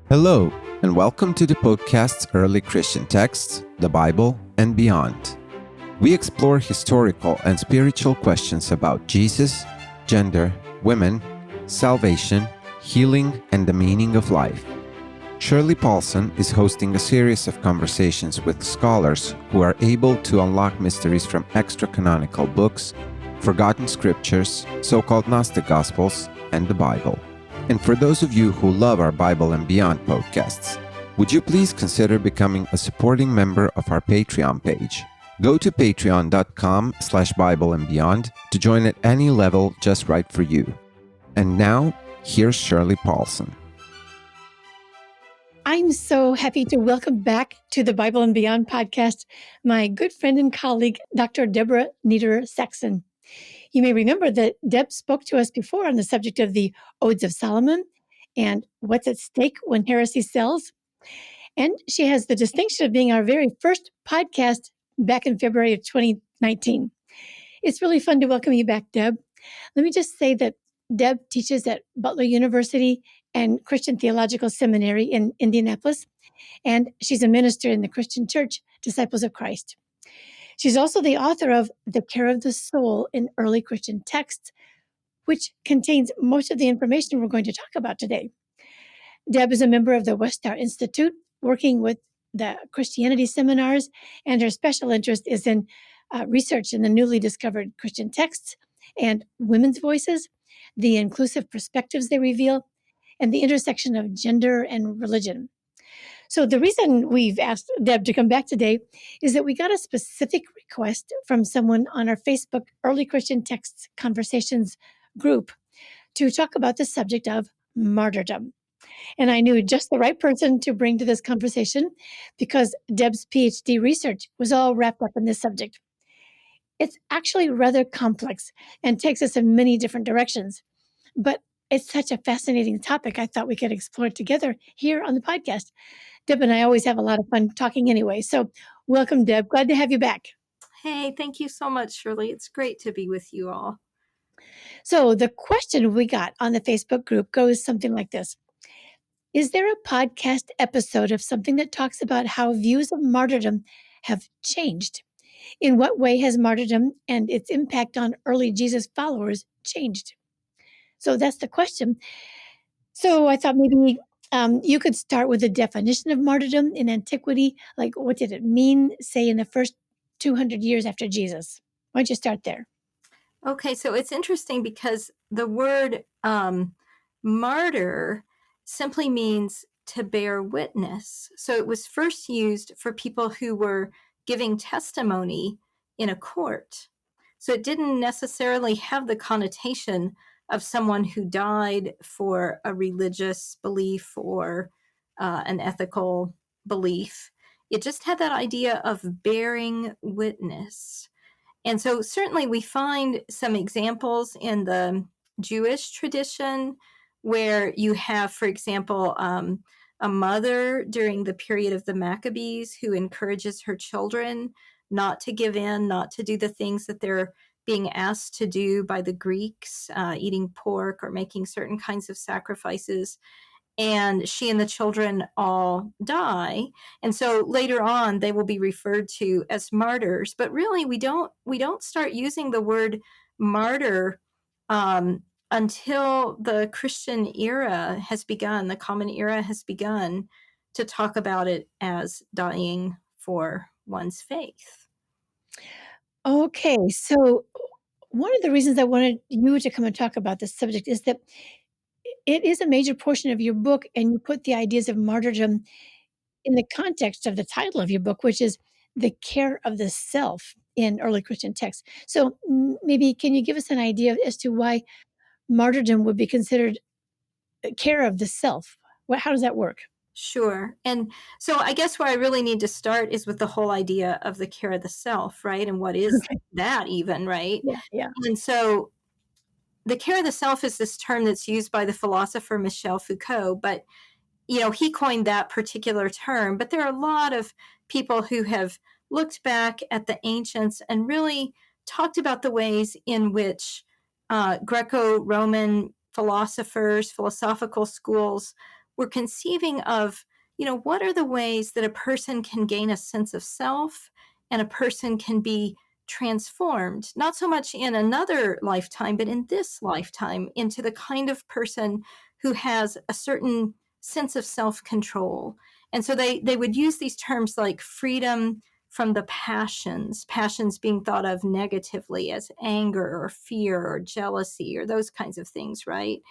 Hello, and welcome to the podcast's Early Christian Texts, the Bible, and Beyond. We explore historical and spiritual questions about Jesus, gender, women, salvation, healing, and the meaning of life. Shirley Paulson is hosting a series of conversations with scholars who are able to unlock mysteries from extra-canonical books, forgotten scriptures, so-called Gnostic Gospels, and the Bible. And for those of you who love our Bible and Beyond podcasts, would you please consider becoming a supporting member of our Patreon page? Go to patreon.com/Bible and Beyond to join at any level just right for you. And now, here's Shirley Paulson. I'm so happy to welcome back to the Bible and Beyond podcast my good friend and colleague, Dr. Deborah Niederer Saxon. You may remember that Deb spoke to us before on the subject of the Odes of Solomon and what's at stake when heresy sells. And she has the distinction of being our very first podcast back in February of 2019. It's really fun to welcome you back, Deb. Let me just say that Deb teaches at Butler University and Christian Theological Seminary in Indianapolis, and she's a minister in the Christian Church, Disciples of Christ. She's also the author of The Care of the Soul in Early Christian Texts, which contains most of the information we're going to talk about today. Deb is a member of the Westar Institute, working with the Christianity seminars, and her special interest is in research in the newly discovered Christian texts and women's voices, the inclusive perspectives they reveal, and the intersection of gender and religion. So the reason we've asked Deb to come back today is that we got a specific request from someone on our Facebook Early Christian Texts Conversations group to talk about the subject of martyrdom. And I knew just the right person to bring to this conversation because Deb's PhD research was all wrapped up in this subject. It's actually rather complex and takes us in many different directions, but it's such a fascinating topic. I thought we could explore it together here on the podcast. Deb and I always have a lot of fun talking anyway. So welcome, Deb. Glad to have you back. Hey, thank you so much, Shirley. It's great to be with you all. So the question we got on the Facebook group goes something like this. Is there a podcast episode of something that talks about how views of martyrdom have changed? In what way has martyrdom and its impact on early Jesus followers changed? So that's the question. So I thought maybe you could start with the definition of martyrdom in antiquity. Like, what did it mean, say, in the first 200 years after Jesus? Why don't you start there? Okay, so it's interesting because the word martyr simply means to bear witness. So it was first used for people who were giving testimony in a court. So it didn't necessarily have the connotation of someone who died for a religious belief or an ethical belief. It just had that idea of bearing witness. And so certainly we find some examples in the Jewish tradition where you have, for example, a mother during the period of the Maccabees who encourages her children not to give in, not to do the things that they're being asked to do by the Greeks, eating pork or making certain kinds of sacrifices. And she and the children all die. And so later on, they will be referred to as martyrs. But really, we don't start using the word martyr until the Christian era has begun, the Common Era has begun to talk about it as dying for one's faith. Okay, so one of the reasons I wanted you to come and talk about this subject is that it is a major portion of your book, and you put the ideas of martyrdom in the context of the title of your book, which is The Care of the Self in Early Christian Texts. So maybe can you give us an idea as to why martyrdom would be considered care of the self? How does that work? Sure. And so I guess where I really need to start is with the whole idea of the care of the self, right? And what is that even, right? Yeah. And so the care of the self is this term that's used by the philosopher Michel Foucault, but he coined that particular term. But there are a lot of people who have looked back at the ancients and really talked about the ways in which Greco-Roman philosophers, philosophical schools we're conceiving of, what are the ways that a person can gain a sense of self and a person can be transformed, not so much in another lifetime, but in this lifetime, into the kind of person who has a certain sense of self-control. And so they would use these terms like freedom from the passions being thought of negatively as anger or fear or jealousy or those kinds of things, right?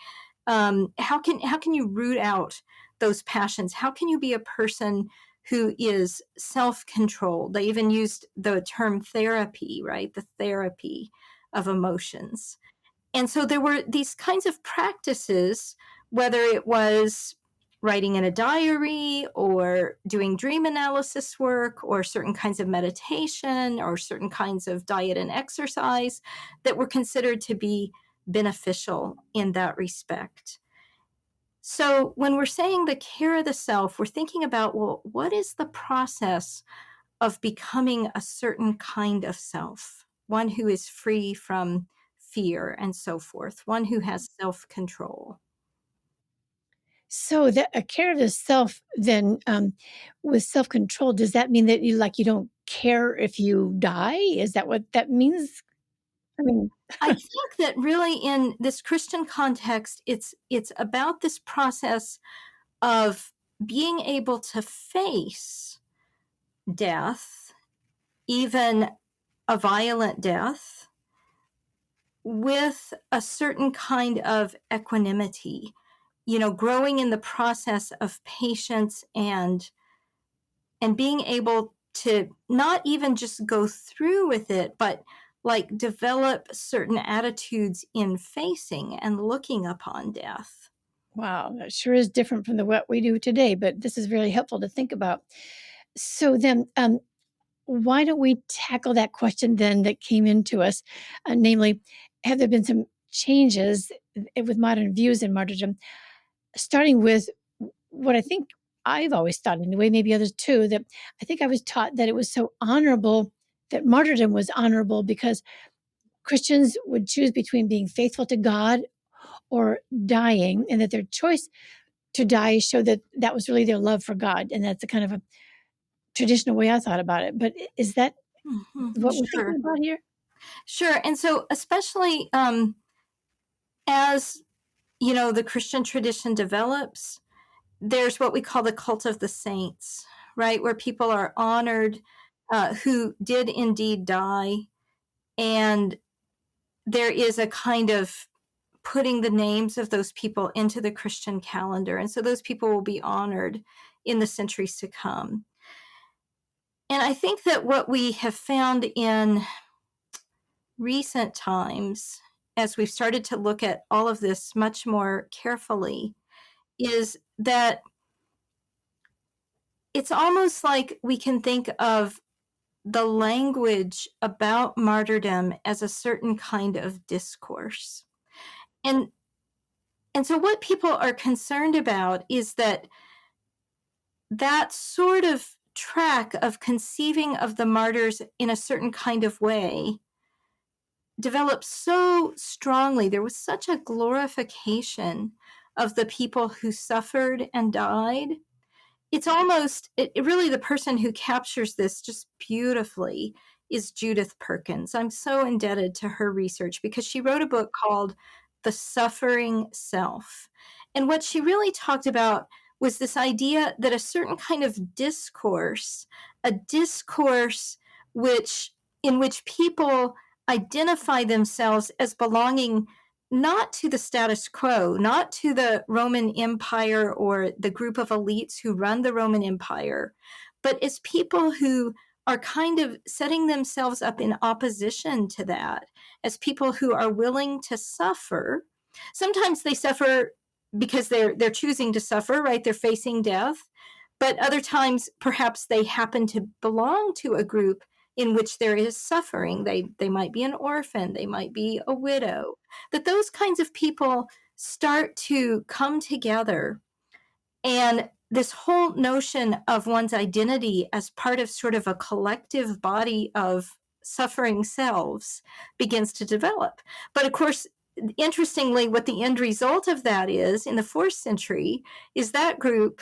How can you root out those passions? How can you be a person who is self-controlled? They even used the term therapy, right? The therapy of emotions. And so there were these kinds of practices, whether it was writing in a diary or doing dream analysis work or certain kinds of meditation or certain kinds of diet and exercise, that were considered to be beneficial in that respect. So when we're saying the care of the self, we're thinking about, well, what is the process of becoming a certain kind of self? One who is free from fear and so forth, one who has self-control. So that a care of the self then, with self-control, does that mean that you don't care if you die? Is that what that means? I mean, I think that really in this Christian context, it's about this process of being able to face death, even a violent death, with a certain kind of equanimity, growing in the process of patience and being able to not even just go through with it, but like develop certain attitudes in facing and looking upon death. wow, that sure is different from what we do today, but this is very helpful to think about. So then, why don't we tackle that question then that came into us, namely, have there been some changes with modern views in martyrdom, starting with what I think I've always thought anyway, maybe others too, that I think I was taught that it was so honorable, that martyrdom was honorable because Christians would choose between being faithful to God or dying, and that their choice to die showed that that was really their love for God. And that's a kind of a traditional way I thought about it. But is that what we're thinking Sure. about here? Sure. And so especially as, the Christian tradition develops, there's what we call the cult of the saints, right? Where people are honored who did indeed die. And there is a kind of putting the names of those people into the Christian calendar. And so those people will be honored in the centuries to come. And I think that what we have found in recent times, as we've started to look at all of this much more carefully, is that it's almost like we can think of the language about martyrdom as a certain kind of discourse. And so what people are concerned about is that sort of track of conceiving of the martyrs in a certain kind of way developed so strongly. There was such a glorification of the people who suffered and died. It's almost, really the person who captures this just beautifully is Judith Perkins. I'm so indebted to her research because she wrote a book called The Suffering Self. And what she really talked about was this idea that a certain kind of discourse, a discourse in which people identify themselves as belonging not to the status quo, not to the Roman Empire or the group of elites who run the Roman Empire, but as people who are kind of setting themselves up in opposition to that, as people who are willing to suffer. Sometimes they suffer because they're choosing to suffer, right? They're facing death. But other times, perhaps they happen to belong to a group in which there is suffering. They might be an orphan, they might be a widow, that those kinds of people start to come together. And this whole notion of one's identity as part of sort of a collective body of suffering selves begins to develop. But of course, interestingly, what the end result of that is in the 4th century is that group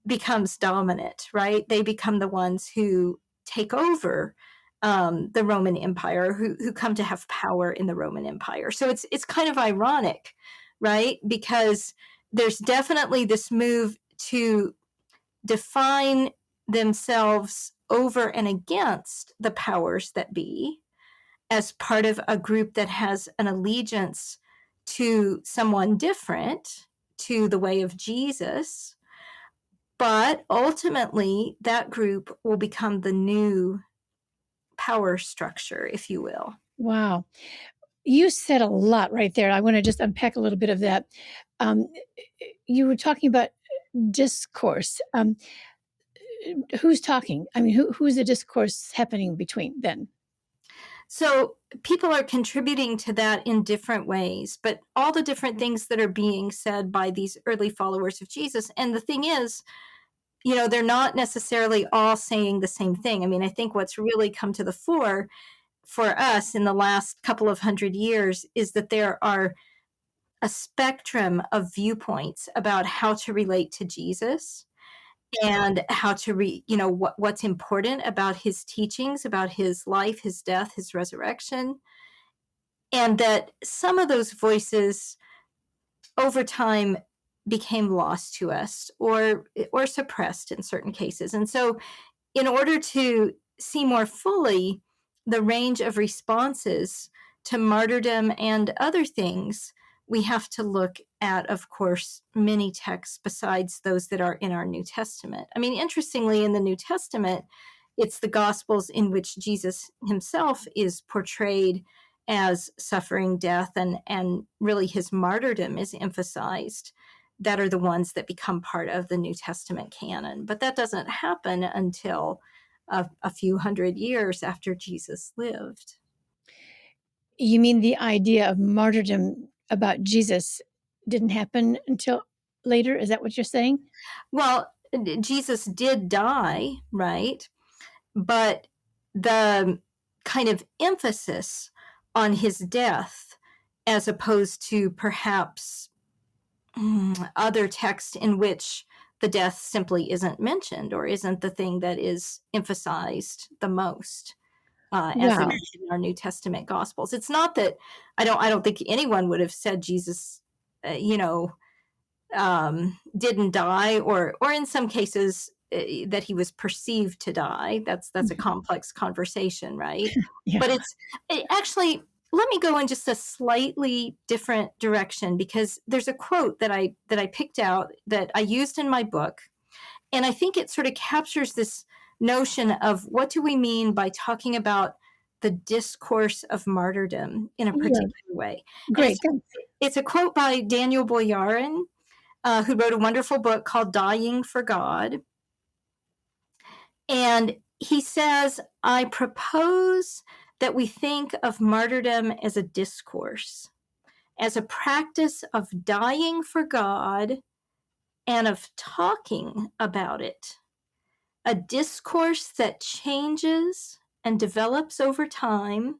becomes dominant, right? They become the ones who take over the Roman Empire, who come to have power in the Roman Empire. So it's kind of ironic, right? Because there's definitely this move to define themselves over and against the powers that be as part of a group that has an allegiance to someone different, to the way of Jesus. But ultimately, that group will become the new power structure, if you will. Wow. You said a lot right there. I want to just unpack a little bit of that. You were talking about discourse. Who's talking? I mean, who's the discourse happening between then? So people are contributing to that in different ways, but all the different things that are being said by these early followers of Jesus. And the thing is, they're not necessarily all saying the same thing. I mean, I think what's really come to the fore for us in the last couple of 100 years is that there are a spectrum of viewpoints about how to relate to Jesus and how to what's important about his teachings, about his life, his death, his resurrection. And that some of those voices over time became lost to us or suppressed in certain cases. And so in order to see more fully the range of responses to martyrdom and other things, we have to look at, of course, many texts besides those that are in our New Testament. I mean, interestingly, in the New Testament, it's the Gospels in which Jesus himself is portrayed as suffering death, and really his martyrdom is emphasized, that are the ones that become part of the New Testament canon. But that doesn't happen until a few hundred years after Jesus lived. You mean the idea of martyrdom about Jesus didn't happen until later? Is that what you're saying? Well, Jesus did die, right? But the kind of emphasis on his death, as opposed to perhaps other texts in which the death simply isn't mentioned or isn't the thing that is emphasized the most, as it is in our New Testament Gospels. It's not that I don't think anyone would have said Jesus, didn't die, or in some cases that he was perceived to die. That's a complex conversation, right? Yeah. But actually, let me go in just a slightly different direction, because there's a quote that I picked out that I used in my book, and I think it sort of captures this notion of what do we mean by talking about the discourse of martyrdom in a particular way. Great. It's a quote by Daniel Boyarin, who wrote a wonderful book called Dying for God. And he says, I propose that we think of martyrdom as a discourse, as a practice of dying for God and of talking about it, a discourse that changes and develops over time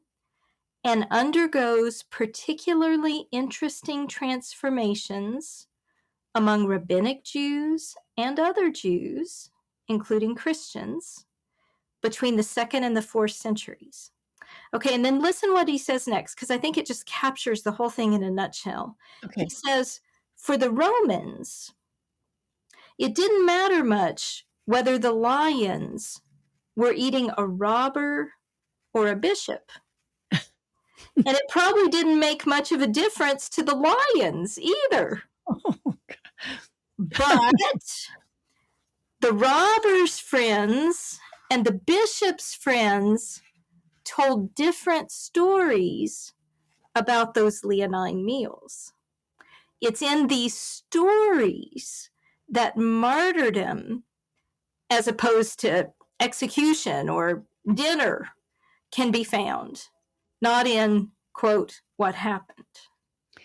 and undergoes particularly interesting transformations among rabbinic Jews and other Jews, including Christians, between the 2nd and the 4th centuries. Okay, and then listen what he says next, because I think it just captures the whole thing in a nutshell. Okay. He says, for the Romans, it didn't matter much whether the lions were eating a robber or a bishop. And it probably didn't make much of a difference to the lions either. But the robber's friends and the bishop's friends told different stories about those leonine meals. It's in these stories that martyrdom, as opposed to execution or dinner, can be found, not in, quote, what happened.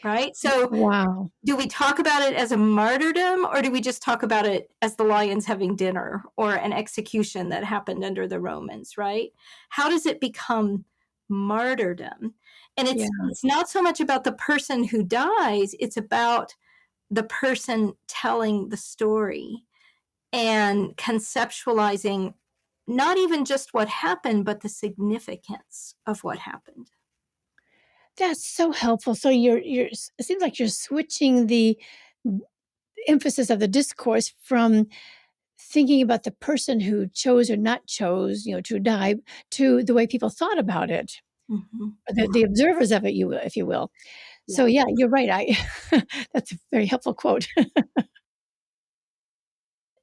Right? So wow. Do we talk about it as a martyrdom, or do we just talk about it as the lions having dinner or an execution that happened under the Romans, right? How does it become martyrdom? And Yeah. it's not so much about the person who dies, it's about the person telling the story and conceptualizing not even just what happened, but the significance of what happened. That's so helpful. So it seems like you're switching the emphasis of the discourse from thinking about the person who chose or not chose, to die, to the way people thought about it, Mm-hmm. or the observers of it, if you will. So Yeah. yeah, you're right. That's a very helpful quote.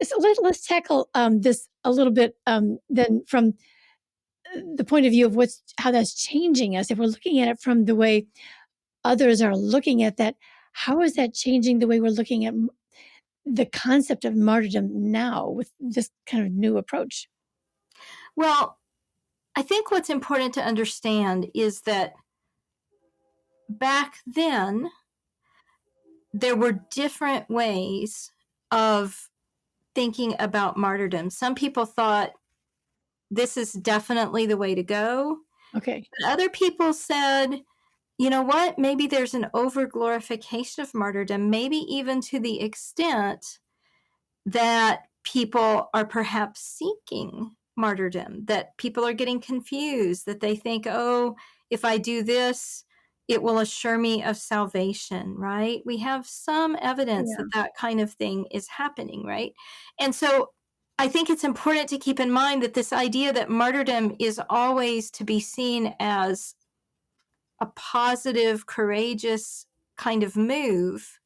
So let's tackle this a little bit then from the point of view of how that's changing us. If we're looking at it from the way others are looking at that, how is that changing the way we're looking at the concept of martyrdom now with this kind of new approach? Well, I think what's important to understand is that back then, there were different ways of thinking about martyrdom. Some people thought this is definitely the way to go. Okay. But other people said, you know what? Maybe there's an over glorification of martyrdom, maybe even to the extent that people are perhaps seeking martyrdom, that people are getting confused, that they think, oh, if I do this, it will assure me of salvation, right? We have some evidence Yeah. that that kind of thing is happening, right? And so I think it's important to keep in mind that this idea that martyrdom is always to be seen as a positive, courageous kind of move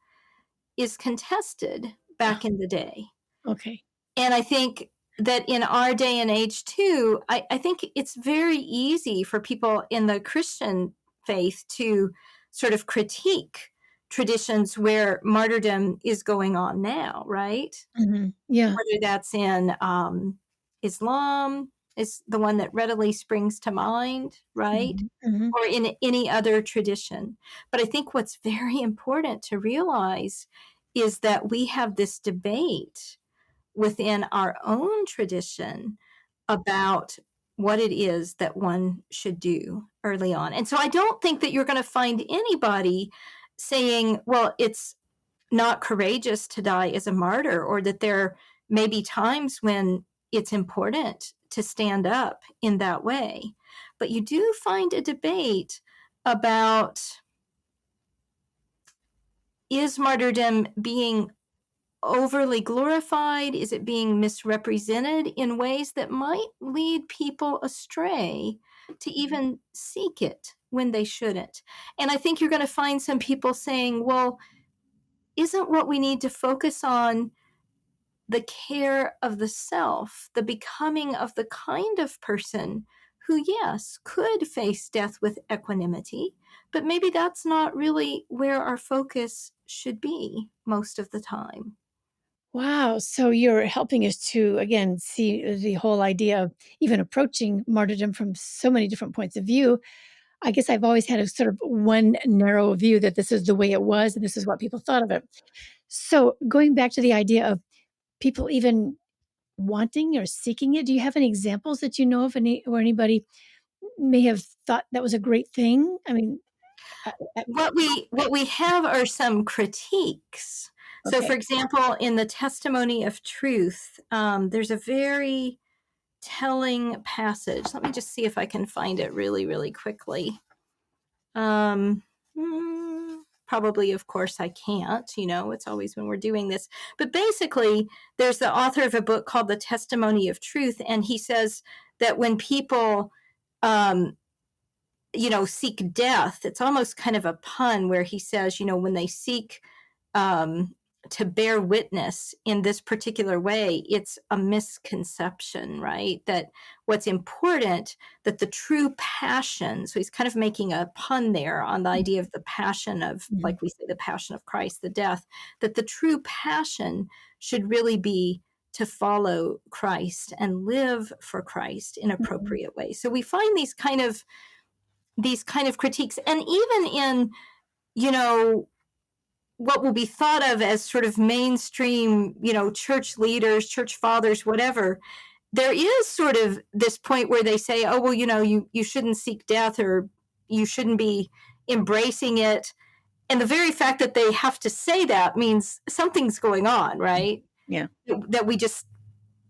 is contested back in the day. Okay. And I think that in our day and age too, I think it's very easy for people in the Christian faith to sort of critique traditions where martyrdom is going on now, right? Yeah. Whether that's in Islam is the one that readily springs to mind, right? Hmm. Or in any other tradition. But I think what's very important to realize is that we have this debate within our own tradition about what it is that one should do early on. And so I don't think that you're going to find anybody saying, well, it's not courageous to die as a martyr, or that there may be times when it's important to stand up in that way. But you do find a debate about, is martyrdom being overly glorified? Is it being misrepresented in ways that might lead people astray to even seek it when they shouldn't? And I think you're going to find some people saying, well, isn't what we need to focus on the care of the self, the becoming of the kind of person who, yes, could face death with equanimity, but maybe that's not really where our focus should be most of the time. Wow. So you're helping us to, again, see the whole idea of even approaching martyrdom from so many different points of view. I guess I've always had a sort of one narrow view that this is the way it was and this is what people thought of it. So going back to the idea of people even wanting or seeking it, do you have any examples that you know of where anybody may have thought that was a great thing? I mean, uh, uh, What we have are some critiques. So, for okay. example, in the Testimony of Truth, there's a very telling passage. Let me just see if I can find it really, really quickly. Um, Probably, of course, I can't. It's always when we're doing this. But basically, there's the author of a book called The Testimony of Truth, and he says that when people um, seek death, it's almost kind of a pun where he says, when they seek um, to bear witness in this particular way, it's a misconception, right? That what's important, that the true passion, so he's kind of making a pun there on the idea of the passion of, Mhm. like we say, the passion of Christ, the death, that the true passion should really be to follow Christ and live for Christ in Mhm. appropriate ways. So we find these kind of critiques, and even in you know what will be thought of as sort of mainstream church leaders, church fathers, whatever, there is sort of this point where they say, oh, well, you shouldn't seek death, or you shouldn't be embracing it. And the very fact that they have to say that means something's going on, right? Yeah. That we just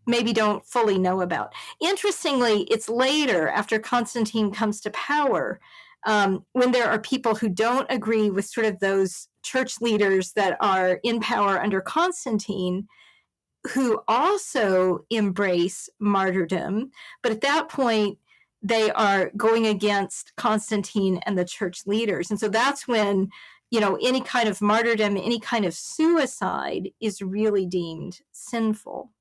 maybe don't fully know about. Interestingly, it's later, after Constantine comes to power, when there are people who don't agree with sort of those church leaders that are in power under Constantine, who also embrace martyrdom. But at that point, they are going against Constantine and the church leaders. And so that's when, any kind of martyrdom, any kind of suicide is really deemed sinful.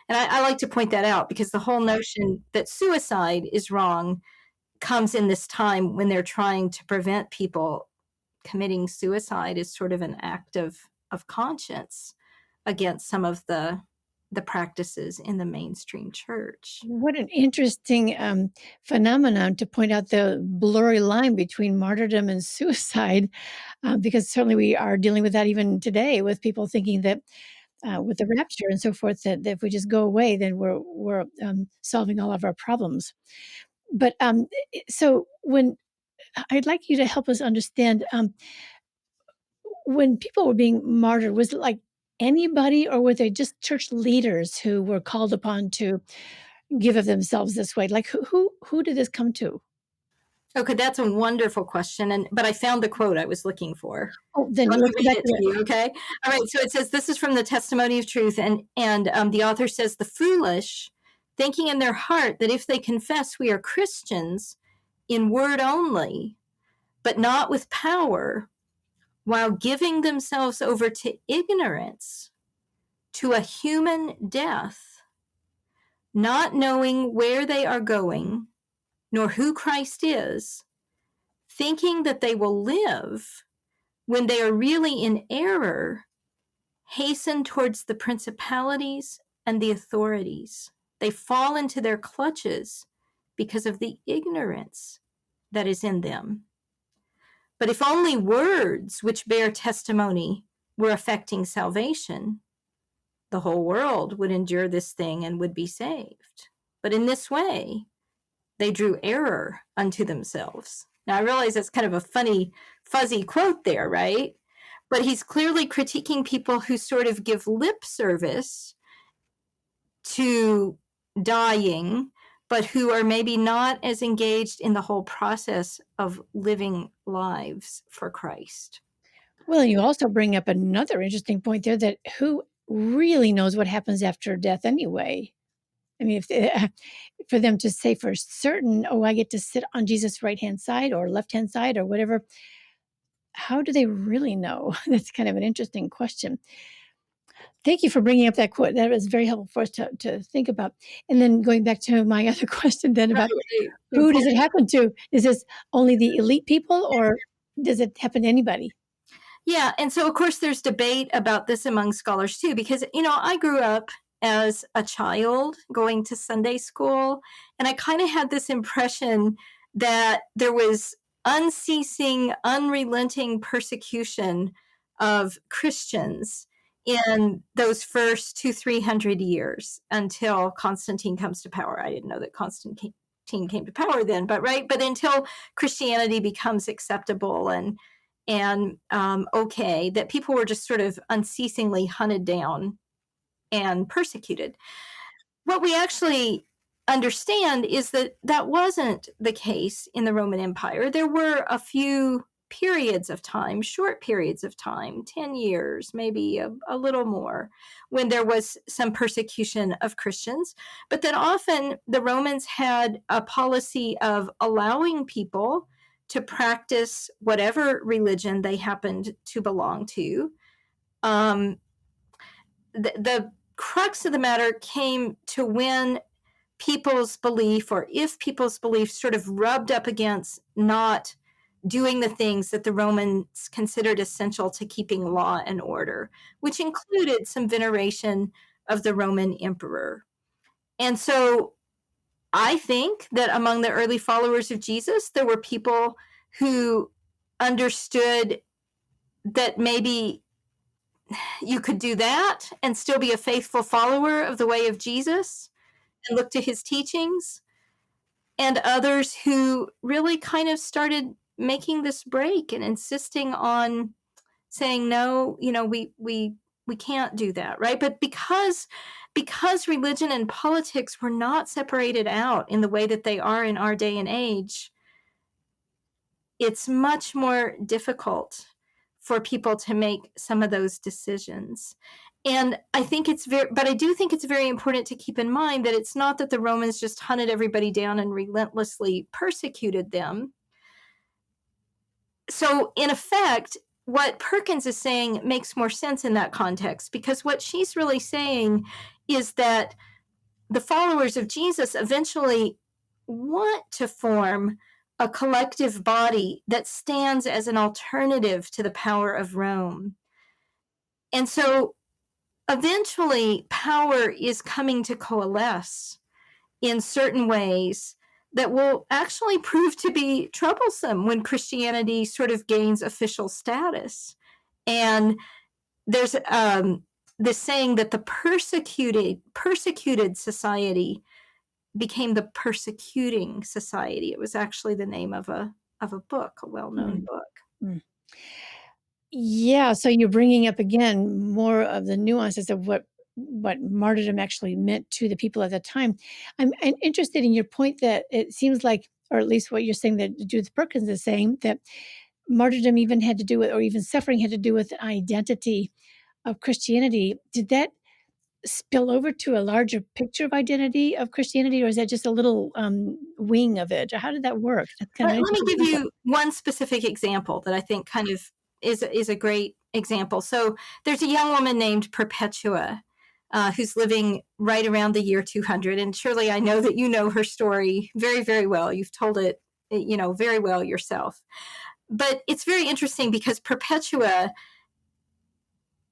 And I like to point that out, because the whole notion that suicide is wrong comes in this time when they're trying to prevent people committing suicide as sort of an act of conscience against some of the practices in the mainstream church. What an interesting phenomenon to point out the blurry line between martyrdom and suicide, because certainly we are dealing with that even today, with people thinking that with the rapture and so forth, that if we just go away, then we're solving all of our problems. But so when I'd like you to help us understand, when people were being martyred, was it like anybody, or were they just church leaders who were called upon to give of themselves this way? Like who did this come to? Okay, that's a wonderful question, but I found the quote I was looking for. Oh, then Let me let's go read back it to to it. you, okay? All right, so it says, this is from the Testimony of Truth, and the author says, the foolish, thinking in their heart that if they confess we are Christians in word only, but not with power, while giving themselves over to ignorance, to a human death, not knowing where they are going, nor who Christ is, thinking that they will live when they are really in error, hasten towards the principalities and the authorities. They fall into their clutches because of the ignorance that is in them. But if only words which bear testimony were effecting salvation, the whole world would endure this thing and would be saved. But in this way, they drew error unto themselves. Now, I realize that's kind of a funny, fuzzy quote there, right? But he's clearly critiquing people who sort of give lip service to dying, but who are maybe not as engaged in the whole process of living lives for Christ. Well, you also bring up another interesting point there, that who really knows what happens after death anyway? I mean, if for them to say for certain, oh, I get to sit on Jesus' right-hand side or left-hand side or whatever, how do they really know? That's kind of an interesting question. Thank you for bringing up that quote. That was very helpful for us to think about. And then going back to my other question then about who does it happen to? Is this only the elite people, or does it happen to anybody? Yeah, and so of course there's debate about this among scholars too, because I grew up as a child going to Sunday school, and I kind of had this impression that there was unceasing, unrelenting persecution of Christians in those first 200-300 years until Constantine comes to power. I didn't know that Constantine came to power then, but until Christianity becomes acceptable and okay, that people were just sort of unceasingly hunted down and persecuted. What we actually understand is that that wasn't the case in the Roman Empire. There were a few periods of time, short periods of time, 10 years, maybe a little more, when there was some persecution of Christians. But then often the Romans had a policy of allowing people to practice whatever religion they happened to belong to. The crux of the matter came to when people's belief, or if people's belief sort of rubbed up against not doing the things that the Romans considered essential to keeping law and order, which included some veneration of the Roman emperor. And so I think that among the early followers of Jesus, there were people who understood that maybe you could do that and still be a faithful follower of the way of Jesus and look to his teachings, and others who really kind of started making this break and insisting on saying, no, we can't do that, right? But because religion and politics were not separated out in the way that they are in our day and age, it's much more difficult for people to make some of those decisions. And I do think it's very important to keep in mind that it's not that the Romans just hunted everybody down and relentlessly persecuted them. So in effect, what Perkins is saying makes more sense in that context, because what she's really saying is that the followers of Jesus eventually want to form a collective body that stands as an alternative to the power of Rome. And so eventually power is coming to coalesce in certain ways that will actually prove to be troublesome when Christianity sort of gains official status. And there's this saying that the persecuted society became the persecuting society. It was actually the name of a book, a well-known book. Mm. Yeah, so you're bringing up again more of the nuances of what martyrdom actually meant to the people at the time. I'm interested in your point that it seems like, or at least what you're saying that Judith Perkins is saying, that martyrdom even had to do with, or even suffering had to do with the identity of Christianity. Did that spill over to a larger picture of identity of Christianity, or is that just a little wing of it? Or how did that work? That's kind of Let me give you one specific example that I think kind of is a great example. So there's a young woman named Perpetua who's living right around the year 200. And Shirley, I know that you know her story very, very well. You've told it, very well yourself. But it's very interesting because Perpetua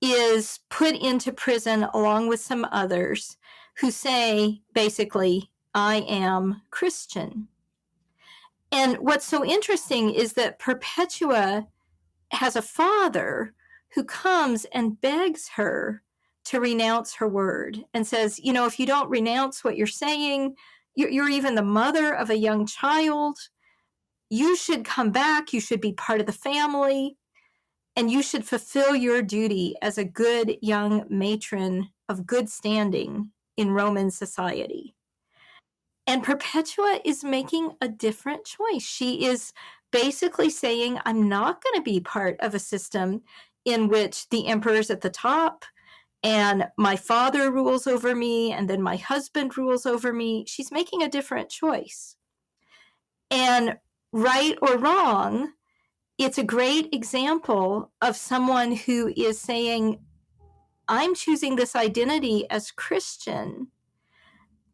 is put into prison along with some others who say, basically, I am Christian. And what's so interesting is that Perpetua has a father who comes and begs her to renounce her word and says, if you don't renounce what you're saying, you're even the mother of a young child. You should come back. You should be part of the family. And you should fulfill your duty as a good young matron of good standing in Roman society. And Perpetua is making a different choice. She is basically saying, I'm not going to be part of a system in which the emperor's at the top and my father rules over me and then my husband rules over me. She's making a different choice. And right or wrong, it's a great example of someone who is saying, I'm choosing this identity as Christian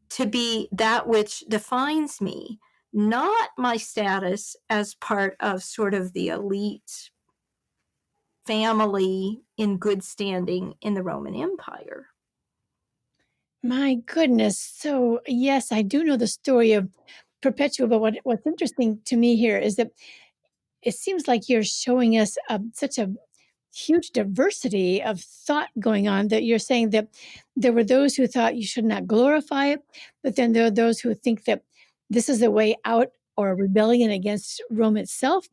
to be that which defines me, not my status as part of sort of the elite family in good standing in the Roman Empire. My goodness. So, yes, I do know the story of Perpetua, but what's interesting to me here is that it seems like you're showing us such a huge diversity of thought going on, that you're saying that there were those who thought you should not glorify it, but then there are those who think that this is a way out or a rebellion against Rome itself.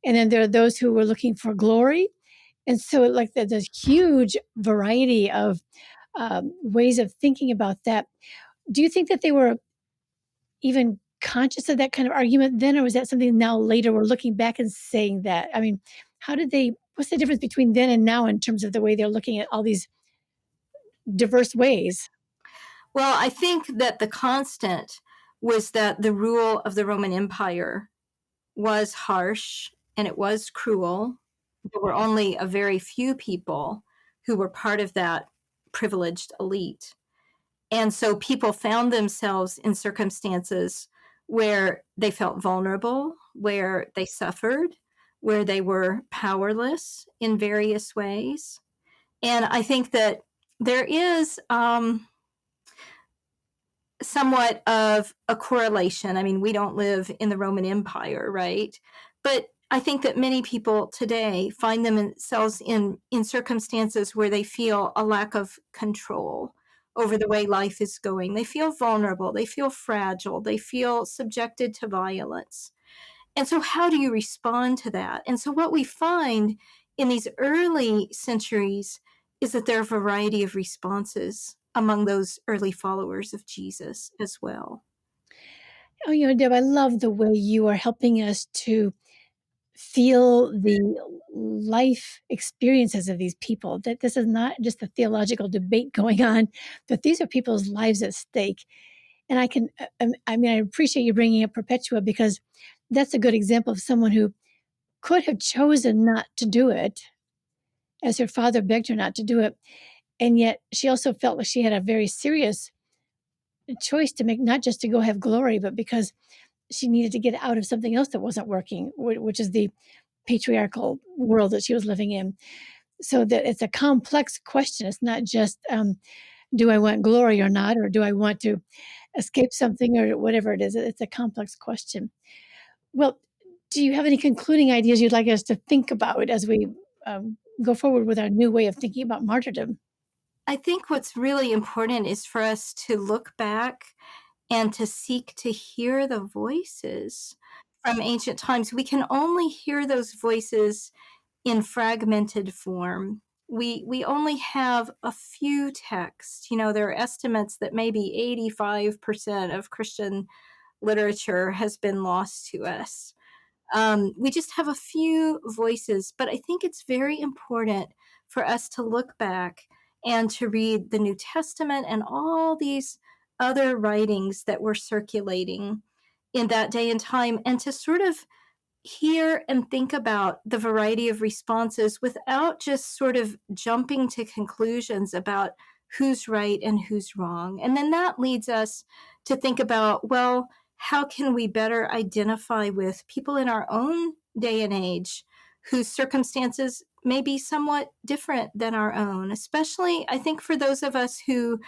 And then there are those who were looking for glory. And so, like, there's a huge variety of ways of thinking about that. Do you think that they were even conscious of that kind of argument then, or was that something now later we're looking back and saying that? I mean, what's the difference between then and now in terms of the way they're looking at all these diverse ways? Well, I think that the constant was that the rule of the Roman Empire was harsh and it was cruel. There were only a very few people who were part of that privileged elite. And so people found themselves in circumstances where they felt vulnerable, where they suffered, where they were powerless in various ways. And I think that there is somewhat of a correlation. I mean, we don't live in the Roman Empire, right? But I think that many people today find themselves in circumstances where they feel a lack of control over the way life is going. They feel vulnerable. They feel fragile. They feel subjected to violence. And so how do you respond to that? And so what we find in these early centuries is that there are a variety of responses among those early followers of Jesus as well. Oh, Deb, I love the way you are helping us to feel the life experiences of these people, that this is not just a theological debate going on, but these are people's lives at stake. And I appreciate you bringing up Perpetua, because that's a good example of someone who could have chosen not to do it, as her father begged her not to do it. And yet she also felt like she had a very serious choice to make, not just to go have glory, but because she needed to get out of something else that wasn't working, which is the patriarchal world that she was living in. So that it's a complex question. It's not just, do I want glory or not, or do I want to escape something, or whatever it is. It's a complex question. Well, do you have any concluding ideas you'd like us to think about as we go forward with our new way of thinking about martyrdom? I think what's really important is for us to look back and to seek to hear the voices from ancient times. We can only hear those voices in fragmented form. We only have a few texts. There are estimates that maybe 85% of Christian literature has been lost to us. We just have a few voices, but I think it's very important for us to look back and to read the New Testament and all these other writings that were circulating in that day and time, and to sort of hear and think about the variety of responses without just sort of jumping to conclusions about who's right and who's wrong. And then that leads us to think about, well, how can we better identify with people in our own day and age whose circumstances may be somewhat different than our own, especially, I think, for those of us who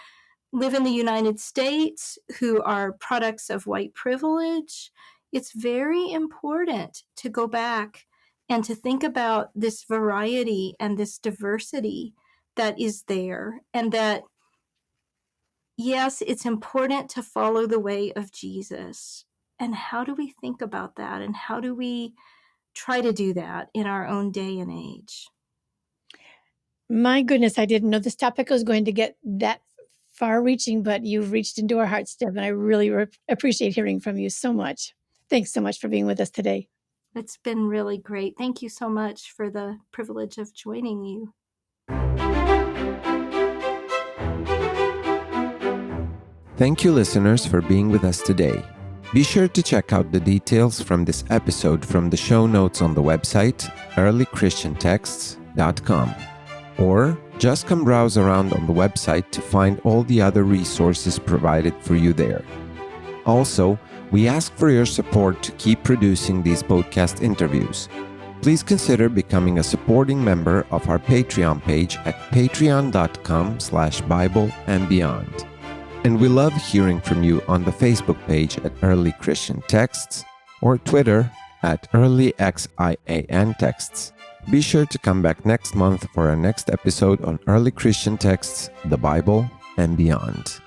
live in the United States, who are products of white privilege. It's very important to go back and to think about this variety and this diversity that is there, and that, yes, it's important to follow the way of Jesus. And how do we think about that? And how do we try to do that in our own day and age? My goodness, I didn't know this topic was going to get that far-reaching, but you've reached into our hearts, Deb, and I really appreciate hearing from you so much. Thanks so much for being with us today. It's been really great. Thank you so much for the privilege of joining you. Thank you, listeners, for being with us today. Be sure to check out the details from this episode from the show notes on the website earlychristiantexts.com, or just come browse around on the website to find all the other resources provided for you there. Also, we ask for your support to keep producing these podcast interviews. Please consider becoming a supporting member of our Patreon page at patreon.com/BibleandBeyond. And we love hearing from you on the Facebook page at Early Christian Texts or Twitter at EarlyXIAN Texts. Be sure to come back next month for our next episode on Early Christian Texts, the Bible, and Beyond.